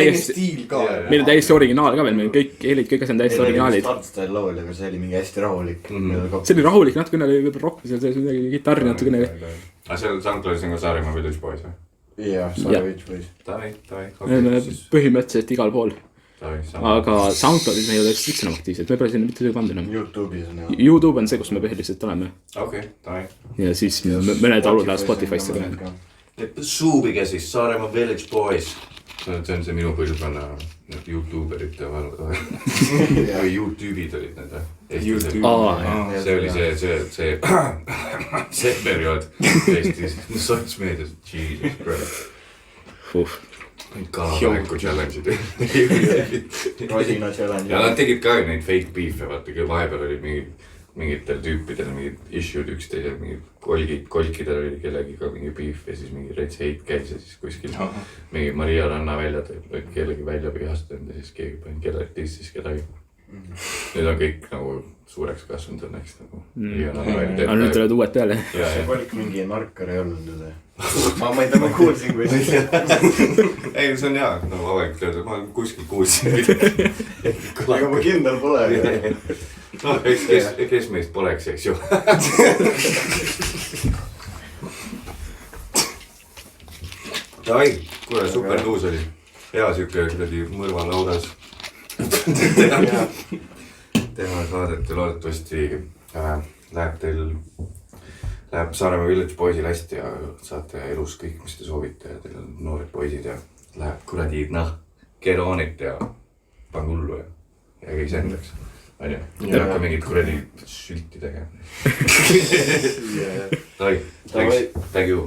täiesti originaal ka veel, meil kõik asjad on täiesti originaalid. Startstyle laul, aga see oli mingi hästi rahulik. See oli rahulik, natukene oli rock, seal sees midagi gitarri natukene. Aga seal SoundCloudis on ka Saaremaa Village Boys või? Jah, Saaremaa Village Boys. Tavai. Põhimõtteliselt igal pool. Aga SoundCloudis me ei ole üldse enam aktiivsed, me pole sinna mitte töö pannud enam. YouTube on see, kus me põhiliselt oleme. Tavai. Ja siis mõned laulud lähevad Spotify'sse ka. Suubige siis Saaremaa Village Boys. See on see minu põlvkonna YouTuberite valud. Või YouTube'id olid need. See oli see periood Eestis sotsmeedias. Jesus Christ. Kalavaheku challenge'id. Rosina challenge. Ja nad tegid ka neid fake beef'e, vaata, vahepeal oli mingitel tüüpidel mingid issued üksteise, mingid kolkidel oli kellegiga mingi beef ja siis mingi rets hate käis ja siis kuskil mingi Maria Ranna välja tõid kellegi välja vihastanud ja siis keegi pani kellegi tissis kedagi. Nüüd on kõik nagu suureks kasvanud õnneks nagu. Aga nüüd tulevad uued peale. See kolk mingi narkar ei olnud nüüd. Ma ei tea, ma kuulsin kui see. Ei, see on hea, nagu avalik tööd, ma kuskil kuulsin. Aga ma kindel pole. No, kes meist poleks, eks ju. Ai, kuule, super tuus oli. Hea siuke mõrvalaudas. Teha saadet ja loodetavasti läheb Saaremaa Village Boysil hästi ja saate elus kõik, mis te soovite ja teil on noored poisid ja läheb kuradi keroonit ja pangullu ja käis endaks. Teil on ka mingid kuradi sülti tegema. Thank you.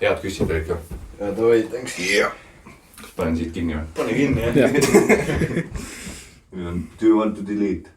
Head küsid olid ka. Ja davai, thanks. Kas panen siit kinni või? Pane kinni, jah. Do you want to delete?